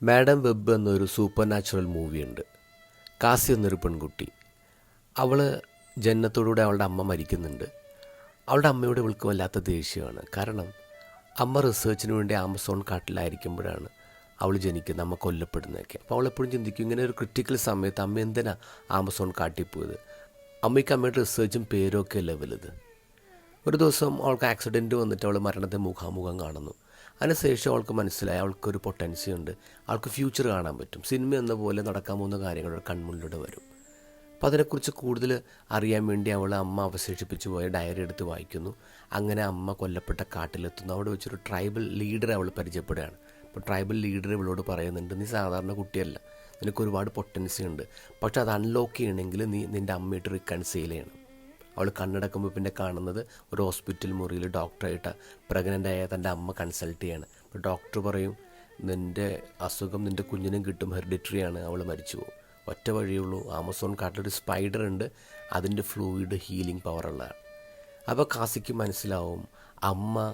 Madam web എന്നൊരു super natural മൂവിയുണ്ട്. Kasi എന്നൊരു പെൺകുട്ടി, അവൾ ജനനത്തോടുകൂടെ അവളുടെ അമ്മ മരിക്കുന്നുണ്ട്. അവളുടെ അമ്മയോട് ഇവൾക്ക് വല്ലാത്ത ദേഷ്യമാണ്. കാരണം അമ്മ റിസർച്ചിന് വേണ്ടി ആമസോൺ കാട്ടിലായിരിക്കുമ്പോഴാണ് അവൾ ജനിക്കുന്നത്, അമ്മ കൊല്ലപ്പെടുന്നതൊക്കെ. അപ്പോൾ അവളെപ്പോഴും ചിന്തിക്കും, ഇങ്ങനെ ഒരു ക്രിട്ടിക്കൽ സമയത്ത് അമ്മ എന്തിനാ ആമസോൺ കാട്ടിൽ പോയത്? അമ്മയ്ക്ക് അമ്മയുടെ റിസർച്ചും പേരും ഒക്കെ അല്ലേ വലുത്. ഒരു ദിവസം അവൾക്ക് ആക്സിഡൻറ്റ് വന്നിട്ട് അവൾ മരണത്തെ മുഖാമുഖം കാണുന്നു. അതിനുശേഷം അവൾക്ക് മനസ്സിലായി അവൾക്കൊരു പൊട്ടൻസി ഉണ്ട്, അവൾക്ക് ഫ്യൂച്ചർ കാണാൻ പറ്റും. സിനിമ എന്ന പോലെ നടക്കാൻ പോകുന്ന കാര്യങ്ങൾ കൺമുന്നിലൂടെ വരും. അപ്പോൾ അതിനെക്കുറിച്ച് കൂടുതൽ അറിയാൻ വേണ്ടി അവൾ അമ്മ അവശേഷിപ്പിച്ചു പോയ ഡയറി എടുത്ത് വായിക്കുന്നു. അങ്ങനെ അമ്മ കൊല്ലപ്പെട്ട കാട്ടിലെത്തുന്നു. അവിടെ വെച്ചൊരു ട്രൈബൽ ലീഡറെ അവൾ പരിചയപ്പെടുകയാണ്. അപ്പോൾ ട്രൈബൽ ലീഡർ ഇവളോട് പറയുന്നുണ്ട്, നീ സാധാരണ കുട്ടിയല്ല, നിനക്ക് ഒരുപാട് പൊട്ടൻസി ഉണ്ട്, പക്ഷെ അത് അൺലോക്ക് ചെയ്യണമെങ്കിൽ നീ നിൻ്റെ അമ്മയായിട്ട് റിക്കൺസൈൽ ചെയ്യണം. അവൾ കണ്ണടക്കുമ്പോൾ പിന്നെ കാണുന്നത് ഒരു ഹോസ്പിറ്റൽ മുറിയിൽ ഡോക്ടറായിട്ട് പ്രഗ്നൻ്റായ തൻ്റെ അമ്മ കൺസൾട്ട് ചെയ്യാണ്. അപ്പോൾ ഡോക്ടർ പറയും, നിൻ്റെ അസുഖം നിൻ്റെ കുഞ്ഞിനും കിട്ടും, ഹെറിഡിറ്ററിയാണ്, അവൾ മരിച്ചു പോകും. ഒറ്റ വഴിയുള്ളൂ, ആമസോൺ കാട്ടിലൊരു സ്പൈഡർ ഉണ്ട്, അതിൻ്റെ ഫ്ലൂയിഡ് ഹീലിംഗ് പവറുള്ളതാണ്. അപ്പോൾ കാസിക്ക് മനസ്സിലാവും അമ്മ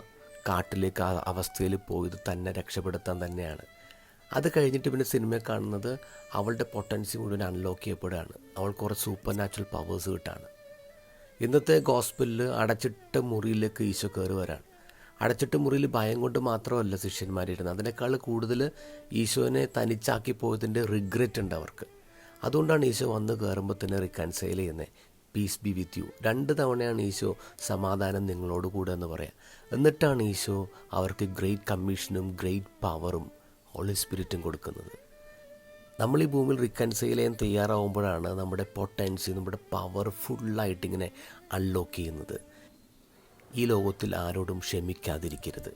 കാട്ടിലേക്ക് ആ അവസ്ഥയിൽ പോയത് തന്നെ രക്ഷപ്പെടുത്താൻ തന്നെയാണ്. അത് കഴിഞ്ഞിട്ട് പിന്നെ സിനിമയിൽ കാണുന്നത് അവളുടെ പൊട്ടൻസി മുഴുവൻ അൺലോക്ക് ചെയ്യപ്പെടുകയാണ്. അവൾക്ക് കുറേ സൂപ്പർ നാച്ചുറൽ പവേഴ്സ് കിട്ടാണ്. ഇന്നത്തെ ഗോസ്പലിൽ അടച്ചിട്ട മുറിയിലേക്ക് ഈശോ കയറി വരാൻ. അടച്ചിട്ട മുറിയിൽ ഭയം കൊണ്ട് മാത്രമല്ല ശിഷ്യന്മാരിരുന്നത്, അതിനേക്കാൾ കൂടുതൽ ഈശോനെ തനിച്ചാക്കി പോയതിൻ്റെ റിഗ്രറ്റ് ഉണ്ട് അവർക്ക്. അതുകൊണ്ടാണ് ഈശോ വന്ന് കയറുമ്പോൾ തന്നെ റിക്കൺസൈൽ ചെയ്യുന്നത്, പീസ് ബി വിത്ത് യു. 2 തവണയാണ് ഈശോ സമാധാനം നിങ്ങളോട് കൂടെ എന്ന് പറയാം. എന്നിട്ടാണ് ഈശോ അവർക്ക് ഗ്രേറ്റ് കമ്മീഷനും ഗ്രേറ്റ് പവറും ഹോളി സ്പിരിറ്റും കൊടുക്കുന്നത്. നമ്മൾ ഈ ഭൂമിയിൽ റിക്കൺസൈൽ ചെയ്യാൻ തയ്യാറാവുമ്പോഴാണ് നമ്മുടെ പൊട്ടൻസി, നമ്മുടെ പവർ ഫുള്ളായിട്ടിങ്ങനെ അൺലോക്ക് ചെയ്യുന്നത്. ഈ ലോകത്തിൽ ആരോടും ക്ഷമിക്കാതിരിക്കരുത്.